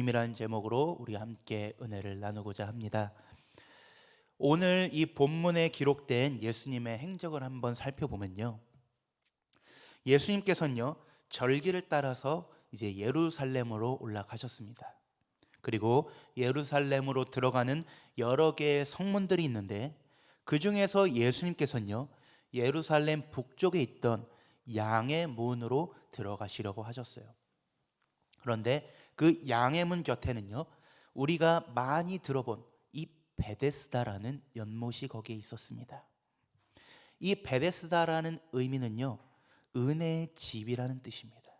예수님이라는 제목으로 우리 함께 은혜를 나누고자 합니다. 오늘 이 본문에 기록된 예수님의 행적을 한번 살펴보면요, 예수님께서는요 절기를 따라서 이제 예루살렘으로 올라가셨습니다. 그리고 예루살렘으로 들어가는 여러 개의 성문들이 있는데, 그 중에서 예수님께서는요 예루살렘 북쪽에 있던 양의 문으로 들어가시려고 하셨어요. 그런데 그 양의 문 곁에는요 우리가 많이 들어본 이 베데스다라는 연못이 거기에 있었습니다. 이 베데스다라는 의미는요 은혜의 집이라는 뜻입니다.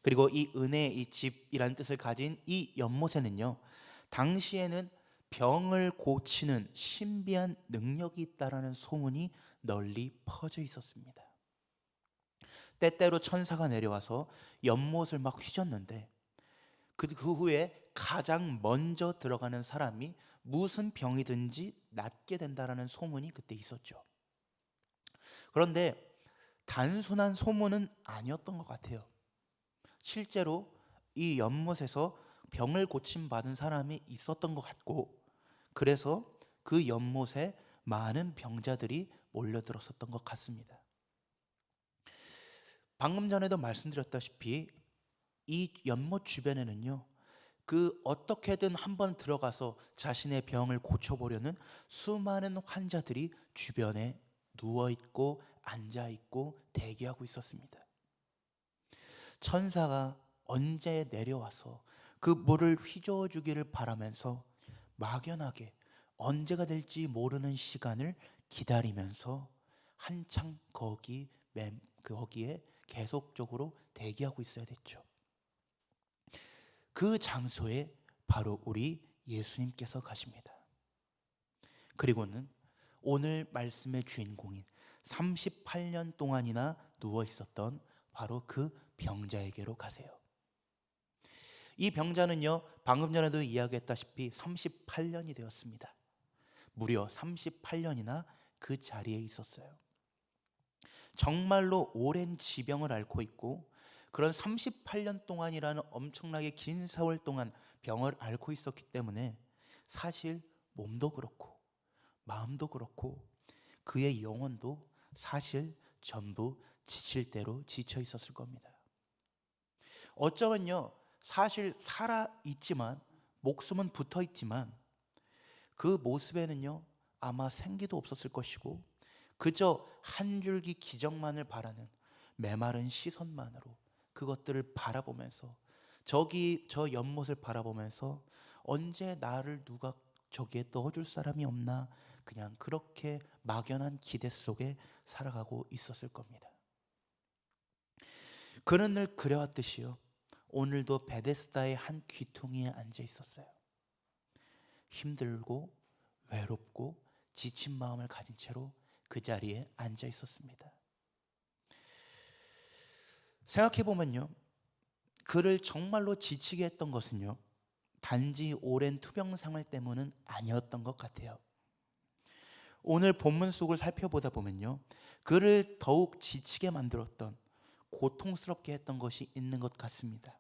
그리고 이 은혜의 이 집이라는 뜻을 가진 이 연못에는요 당시에는 병을 고치는 신비한 능력이 있다라는 소문이 널리 퍼져 있었습니다. 때때로 천사가 내려와서 연못을 막 휘젓는데, 그 후에 가장 먼저 들어가는 사람이 무슨 병이든지 낫게 된다라는 소문이 그때 있었죠. 그런데 단순한 소문은 아니었던 것 같아요. 실제로 이 연못에서 병을 고침받은 사람이 있었던 것 같고, 그래서 그 연못에 많은 병자들이 몰려들었었던 것 같습니다. 방금 전에도 말씀드렸다시피 이 연못 주변에는요 그 어떻게든 한번 들어가서 자신의 병을 고쳐보려는 수많은 환자들이 주변에 누워있고 앉아있고 대기하고 있었습니다. 천사가 언제 내려와서 그 물을 휘저어주기를 바라면서 막연하게 언제가 될지 모르는 시간을 기다리면서 한창 거기에 계속적으로 대기하고 있어야 됐죠. 그 장소에 바로 우리 예수님께서 가십니다. 그리고는 오늘 말씀의 주인공인 38년 동안이나 누워 있었던 바로 그 병자에게로 가세요. 이 병자는요 방금 전에도 이야기했다시피 38년이 되었습니다. 무려 38년이나 그 자리에 있었어요. 정말로 오랜 지병을 앓고 있고, 그런 38년 동안이라는 엄청나게 긴 세월 동안 병을 앓고 있었기 때문에 사실 몸도 그렇고 마음도 그렇고 그의 영혼도 사실 전부 지칠 대로 지쳐 있었을 겁니다. 어쩌면요 사실 살아 있지만, 목숨은 붙어 있지만 그 모습에는요 아마 생기도 없었을 것이고, 그저 한 줄기 기적만을 바라는 메마른 시선만으로 그것들을 바라보면서, 저 연못을 바라보면서 언제 나를 누가 저기에 넣어줄 사람이 없나, 그냥 그렇게 막연한 기대 속에 살아가고 있었을 겁니다. 그는 늘 그래왔듯이요 오늘도 베데스다의 한 귀퉁이에 앉아 있었어요. 힘들고 외롭고 지친 마음을 가진 채로 그 자리에 앉아 있었습니다. 생각해보면요 그를 정말로 지치게 했던 것은요 단지 오랜 투병생활 때문은 아니었던 것 같아요. 오늘 본문 속을 살펴보다 보면요 그를 더욱 지치게 만들었던, 고통스럽게 했던 것이 있는 것 같습니다.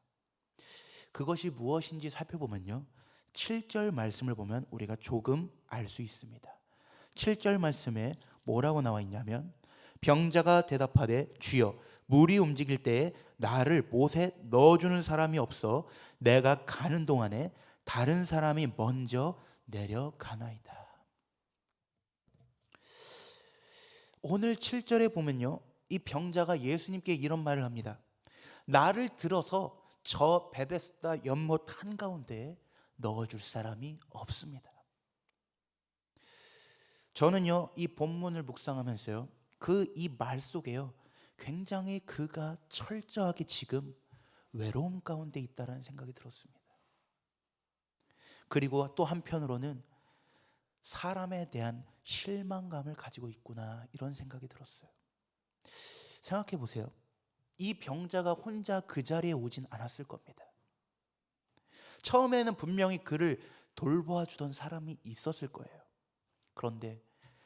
그것이 무엇인지 살펴보면요 7절 말씀을 보면 우리가 조금 알 수 있습니다. 7절 말씀에 뭐라고 나와 있냐면, 병자가 대답하되 주여 물이 움직일 때에 나를 못에 넣어주는 사람이 없어 내가 가는 동안에 다른 사람이 먼저 내려가나이다. 오늘 7절에 보면요 이 병자가 예수님께 이런 말을 합니다. 나를 들어서 저 베데스다 연못 한가운데에 넣어줄 사람이 없습니다. 저는요 이 본문을 묵상하면서요 그 이 말 속에요 굉장히 그가 철저하게 지금 외로움 가운데 있다라는 생각이 들었습니다. 그리고 또 한편으로는 사람에 대한 실망감을 가지고 있구나, 이런 생각이 들었어요. 생각해 보세요. 이 병자가 혼자 그 자리에 오진 않았을 겁니다. 처음에는 분명히 그를 돌보아 주던 사람이 있었을 거예요. 그런데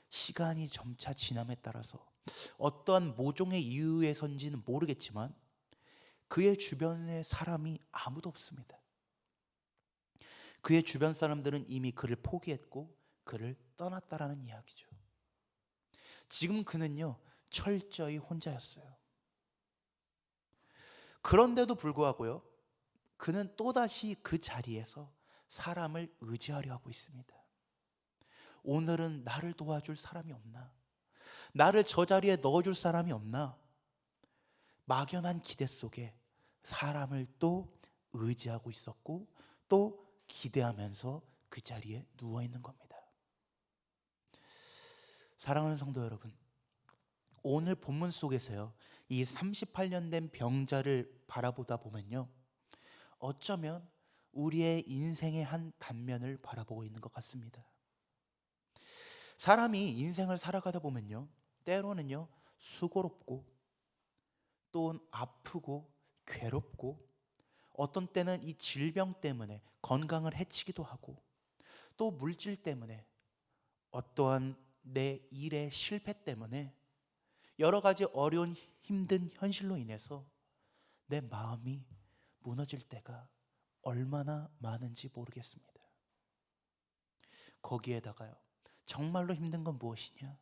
시간이 점차 지남에 따라서 어떠한 모종의 이유에선지는 모르겠지만 그의 주변에 사람이 아무도 없습니다. 그의 주변 사람들은 이미 그를 포기했고 그를 떠났다라는 이야기죠. 지금 그는요, 철저히 혼자였어요. 그런데도 불구하고요, 그는 또다시 그 자리에서 사람을 의지하려 하고 있습니다. 오늘은 나를 도와줄 사람이 없나? 나를 저 자리에 넣어줄 사람이 없나? 막연한 기대 속에 사람을 또 의지하고 있었고 또 기대하면서 그 자리에 누워 있는 겁니다. 사랑하는 성도 여러분, 오늘 본문 속에서요, 이 38년 된 병자를 바라보다 보면요, 어쩌면 우리의 인생의 한 단면을 바라보고 있는 것 같습니다. 사람이 인생을 살아가다 보면요, 때로는요, 수고롭고 또 아프고 괴롭고 어떤 때는 이 질병 때문에 건강을 해치기도 하고 또 물질 때문에 어떠한 내 일의 실패 때문에 여러 가지 어려운 힘든 현실로 인해서 내 마음이 무너질 때가 얼마나 많은지 모르겠습니다. 거기에다가요, 정말로 힘든 건 무엇이냐?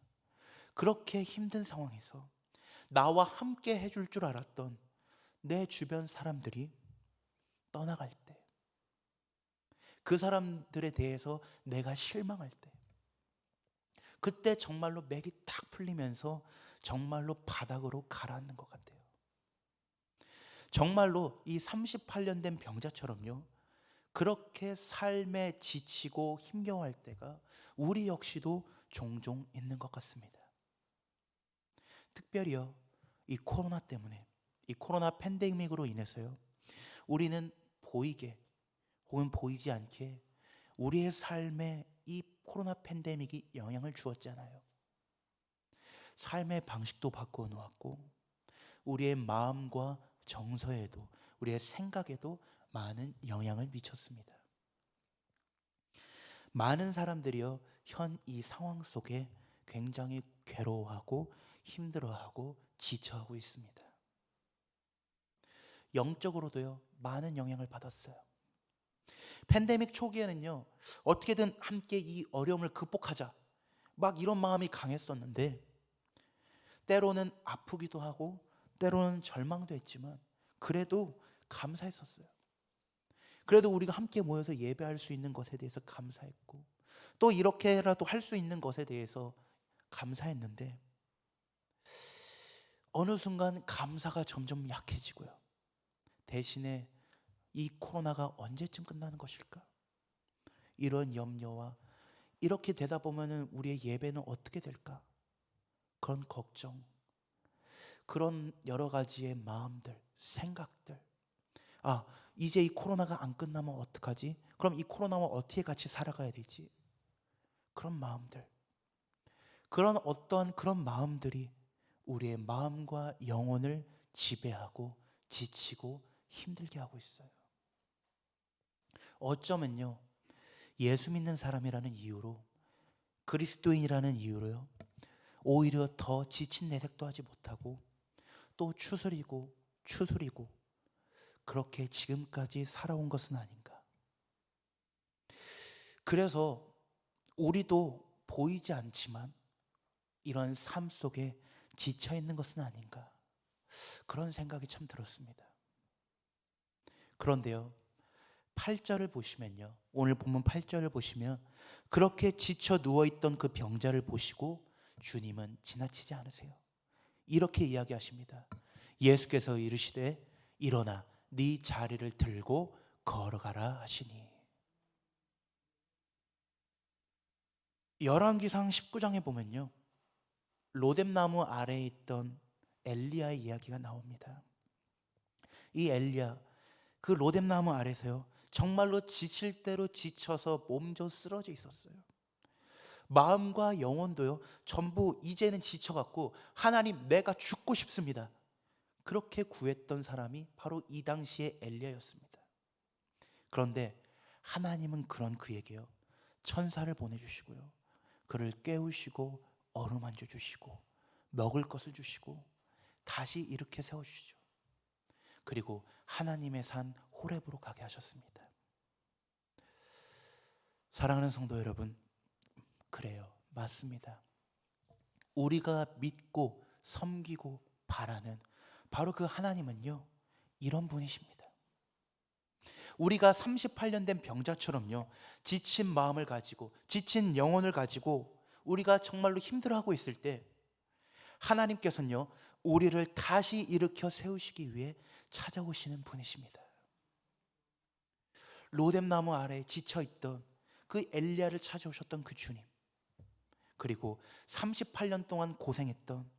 그렇게 힘든 상황에서 나와 함께 해줄 줄 알았던 내 주변 사람들이 떠나갈 때, 그 사람들에 대해서 내가 실망할 때, 그때 정말로 맥이 탁 풀리면서 정말로 바닥으로 가라앉는 것 같아요. 정말로 이 38년 된 병자처럼요, 그렇게 삶에 지치고 힘겨워할 때가 우리 역시도 종종 있는 것 같습니다. 특별히요, 이 코로나 때문에, 이 코로나 팬데믹으로 인해서요, 우리는 보이게 혹은 보이지 않게 우리의 삶에 이 코로나 팬데믹이 영향을 주었잖아요. 삶의 방식도 바꾸어 놓았고 우리의 마음과 정서에도, 우리의 생각에도 많은 영향을 미쳤습니다. 많은 사람들이요, 현 이 상황 속에 굉장히 괴로워하고 힘들어하고 지쳐하고 있습니다. 영적으로도요, 많은 영향을 받았어요. 팬데믹 초기에는요, 어떻게든 함께 이 어려움을 극복하자, 막 이런 마음이 강했었는데 때로는 아프기도 하고 때로는 절망도 했지만 그래도 감사했었어요. 그래도 우리가 함께 모여서 예배할 수 있는 것에 대해서 감사했고 또 이렇게라도 할 수 있는 것에 대해서 감사했는데 어느 순간 감사가 점점 약해지고요. 대신에 이 코로나가 언제쯤 끝나는 것일까? 이런 염려와 이렇게 되다 보면은 우리의 예배는 어떻게 될까? 그런 걱정, 그런 여러 가지의 마음들, 생각들. 아, 이제 이 코로나가 안 끝나면 어떡하지? 그럼 이 코로나와 어떻게 같이 살아가야 되지? 그런 마음들. 그런 어떤 그런 마음들이 우리의 마음과 영혼을 지배하고 지치고 힘들게 하고 있어요. 어쩌면요, 예수 믿는 사람이라는 이유로, 그리스도인이라는 이유로요, 오히려 더 지친 내색도 하지 못하고 또 추스리고 그렇게 지금까지 살아온 것은 아닌가. 그래서 우리도 보이지 않지만 이런 삶 속에 지쳐 있는 것은 아닌가, 그런 생각이 참 들었습니다. 그런데요, 8절을 보시면요, 오늘 본문 8절을 보시면 그렇게 지쳐 누워있던 그 병자를 보시고 주님은 지나치지 않으세요. 이렇게 이야기하십니다. 예수께서 이르시되 일어나 네 자리를 들고 걸어가라 하시니. 열왕기상 19장에 보면요, 로뎀나무 아래에 있던 엘리야의 이야기가 나옵니다. 이 엘리야, 그 로뎀나무 아래서요, 정말로 지칠 대로 지쳐서 몸져 쓰러져 있었어요. 마음과 영혼도요, 전부 이제는 지쳐갖고 하나님 내가 죽고 싶습니다, 그렇게 구했던 사람이 바로 이 당시의 엘리야였습니다. 그런데 하나님은 그런 그에게요, 천사를 보내주시고요, 그를 깨우시고 어루만져 주시고 먹을 것을 주시고 다시 일으켜 세워주시죠. 그리고 하나님의 산 호렙으로 가게 하셨습니다. 사랑하는 성도 여러분, 그래요. 맞습니다. 우리가 믿고 섬기고 바라는 바로 그 하나님은요, 이런 분이십니다. 우리가 38년 된 병자처럼요, 지친 마음을 가지고 지친 영혼을 가지고 우리가 정말로 힘들어하고 있을 때 하나님께서는요, 우리를 다시 일으켜 세우시기 위해 찾아오시는 분이십니다. 로뎀나무 아래에 지쳐있던 그 엘리야를 찾아오셨던 그 주님, 그리고 38년 동안 고생했던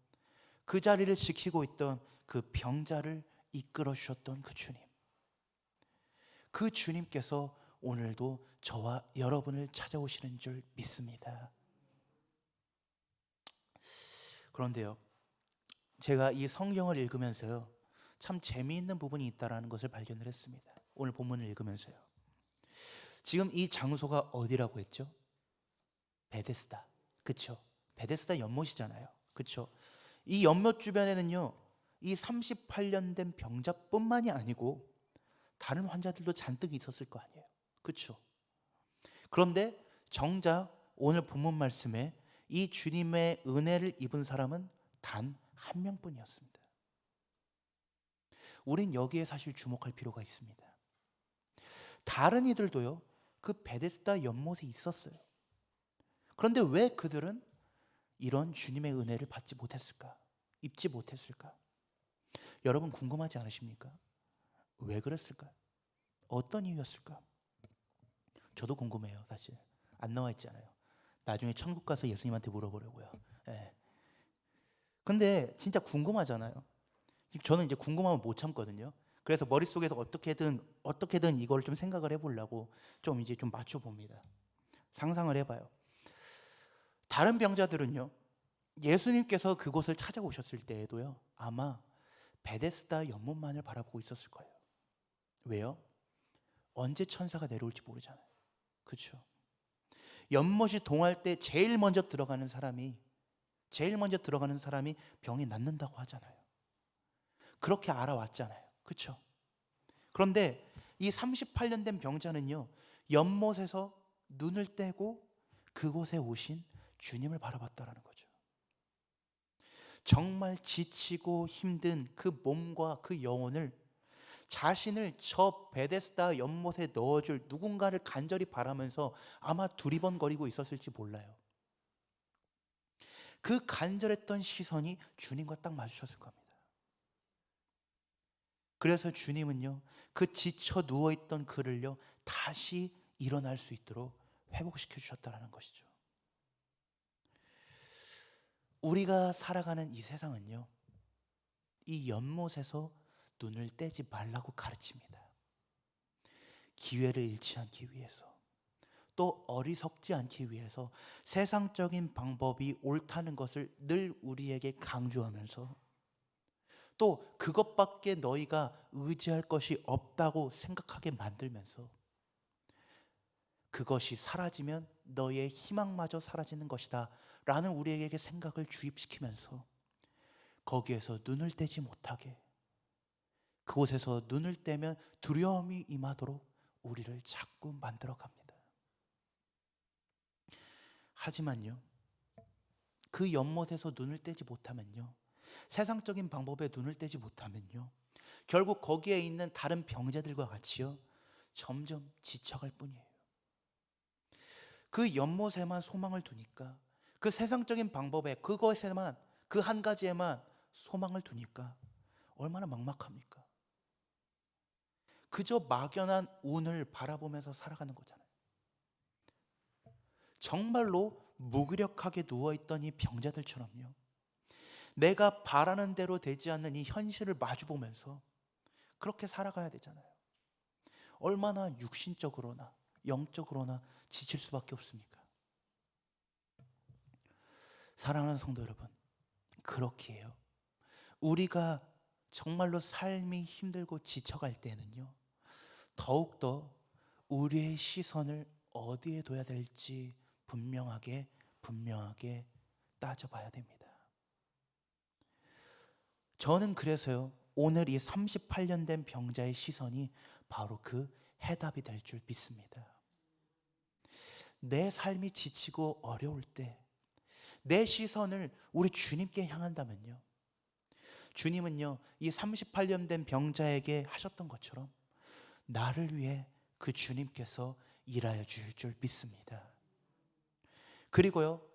그 자리를 지키고 있던 그 병자를 이끌어 주셨던 그 주님, 그 주님께서 오늘도 저와 여러분을 찾아오시는 줄 믿습니다. 그런데요, 제가 이 성경을 읽으면서요, 참 재미있는 부분이 있다는 것을 발견을 했습니다. 오늘 본문을 읽으면서요, 지금 이 장소가 어디라고 했죠? 베데스다, 그쵸? 베데스다 연못이잖아요, 그쵸? 이 연못 주변에는요, 이 38년 된 병자뿐만이 아니고 다른 환자들도 잔뜩 있었을 거 아니에요, 그쵸? 그런데 정작 오늘 본문 말씀에 이 주님의 은혜를 입은 사람은 단 한 명뿐이었습니다. 우린 여기에 사실 주목할 필요가 있습니다. 다른 이들도요, 그 베데스다 연못에 있었어요. 그런데 왜 그들은 이런 주님의 은혜를 받지 못했을까? 입지 못했을까? 여러분 궁금하지 않으십니까? 왜 그랬을까요? 어떤 이유였을까? 저도 궁금해요. 사실 안 나와 있잖아요. 나중에 천국 가서 예수님한테 물어보려고요. 예. 근데 진짜 궁금하잖아요. 저는 이제 궁금하면 못 참거든요. 그래서 머릿속에서 어떻게든 이걸 좀 생각을 해보려고 좀 이제 좀 맞춰봅니다. 상상을 해봐요. 다른 병자들은요, 예수님께서 그곳을 찾아오셨을 때에도요, 아마 베데스다 연못만을 바라보고 있었을 거예요. 왜요? 언제 천사가 내려올지 모르잖아요, 그렇죠? 연못이 동할 때 제일 먼저 들어가는 사람이 병이 낫는다고 하잖아요. 그렇게 알아왔잖아요, 그렇죠? 그런데 이 38년 된 병자는요, 연못에서 눈을 떼고 그곳에 오신 주님을 바라봤다라는 거죠. 정말 지치고 힘든 그 몸과 그 영혼을, 자신을 저 베데스다 연못에 넣어줄 누군가를 간절히 바라면서 아마 두리번거리고 있었을지 몰라요. 그 간절했던 시선이 주님과 딱 마주쳤을 겁니다. 그래서 주님은요, 그 지쳐 누워있던 그를요, 다시 일어날 수 있도록 회복시켜 주셨다는 것이죠. 우리가 살아가는 이 세상은요, 이 연못에서 눈을 떼지 말라고 가르칩니다. 기회를 잃지 않기 위해서, 또 어리석지 않기 위해서 세상적인 방법이 옳다는 것을 늘 우리에게 강조하면서, 또 그것밖에 너희가 의지할 것이 없다고 생각하게 만들면서, 그것이 사라지면 너의 희망마저 사라지는 것이다 라는 우리에게 생각을 주입시키면서 거기에서 눈을 떼지 못하게, 그곳에서 눈을 떼면 두려움이 임하도록 우리를 자꾸 만들어 갑니다. 하지만요, 그 연못에서 눈을 떼지 못하면요, 세상적인 방법에 눈을 떼지 못하면요, 결국 거기에 있는 다른 병자들과 같이요, 점점 지쳐갈 뿐이에요. 그 연못에만 소망을 두니까, 그 세상적인 방법에, 그것에만, 그 한 가지에만 소망을 두니까 얼마나 막막합니까? 그저 막연한 운을 바라보면서 살아가는 거잖아요. 정말로 무기력하게 누워있던 이 병자들처럼요, 내가 바라는 대로 되지 않는 이 현실을 마주보면서 그렇게 살아가야 되잖아요. 얼마나 육신적으로나 영적으로나 지칠 수밖에 없습니까? 사랑하는 성도 여러분, 그렇게 해요. 우리가 정말로 삶이 힘들고 지쳐갈 때는요, 더욱더 우리의 시선을 어디에 둬야 될지 분명하게 따져봐야 됩니다. 저는 그래서요, 오늘 이 38년 된 병자의 시선이 바로 그 해답이 될 줄 믿습니다. 내 삶이 지치고 어려울 때 내 시선을 우리 주님께 향한다면요, 주님은요 이 38년 된 병자에게 하셨던 것처럼 나를 위해 그 주님께서 일하여 주실 줄 믿습니다. 그리고요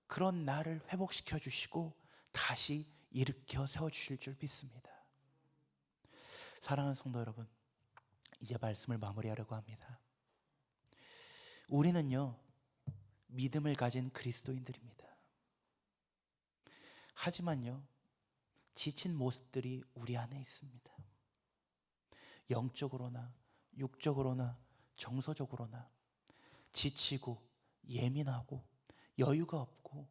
그런 나를 회복시켜 주시고 다시 일으켜 세워 주실 줄 믿습니다. 사랑하는 성도 여러분, 이제 말씀을 마무리하려고 합니다. 우리는요 믿음을 가진 그리스도인들입니다. 하지만요 지친 모습들이 우리 안에 있습니다. 영적으로나 육적으로나 정서적으로나 지치고 예민하고 여유가 없고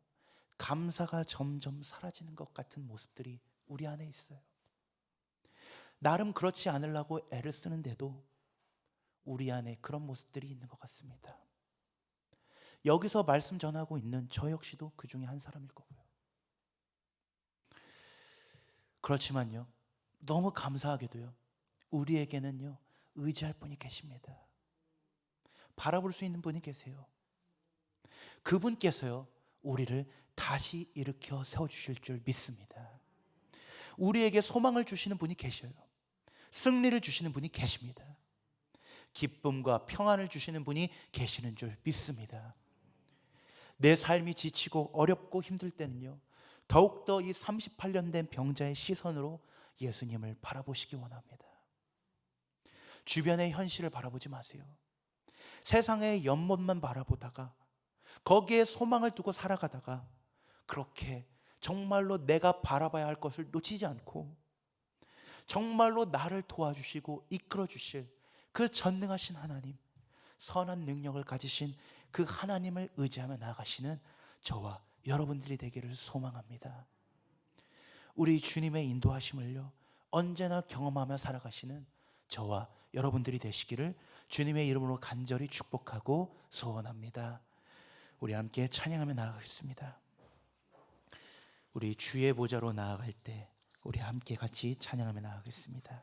감사가 점점 사라지는 것 같은 모습들이 우리 안에 있어요. 나름 그렇지 않으려고 애를 쓰는데도 우리 안에 그런 모습들이 있는 것 같습니다. 여기서 말씀 전하고 있는 저 역시도 그 중에 한 사람일 거고요. 그렇지만요 너무 감사하게도요 우리에게는요 의지할 분이 계십니다. 바라볼 수 있는 분이 계세요. 그분께서요 우리를 다시 일으켜 세워주실 줄 믿습니다. 우리에게 소망을 주시는 분이 계셔요. 승리를 주시는 분이 계십니다. 기쁨과 평안을 주시는 분이 계시는 줄 믿습니다. 내 삶이 지치고 어렵고 힘들 때는요 더욱더 이 38년 된 병자의 시선으로 예수님을 바라보시기 원합니다. 주변의 현실을 바라보지 마세요. 세상의 연못만 바라보다가 거기에 소망을 두고 살아가다가 그렇게 정말로 내가 바라봐야 할 것을 놓치지 않고 정말로 나를 도와주시고 이끌어 주실 그 전능하신 하나님, 선한 능력을 가지신 그 하나님을 의지하며 나아가시는 저와 여러분들이 되기를 소망합니다. 우리 주님의 인도하심을요 언제나 경험하며 살아가시는 저와 여러분들이 되시기를 주님의 이름으로 간절히 축복하고 소원합니다. 우리 함께 찬양하며 나아가겠습니다. 우리 주의 보좌로 나아갈 때 우리 함께 같이 찬양하며 나아가겠습니다.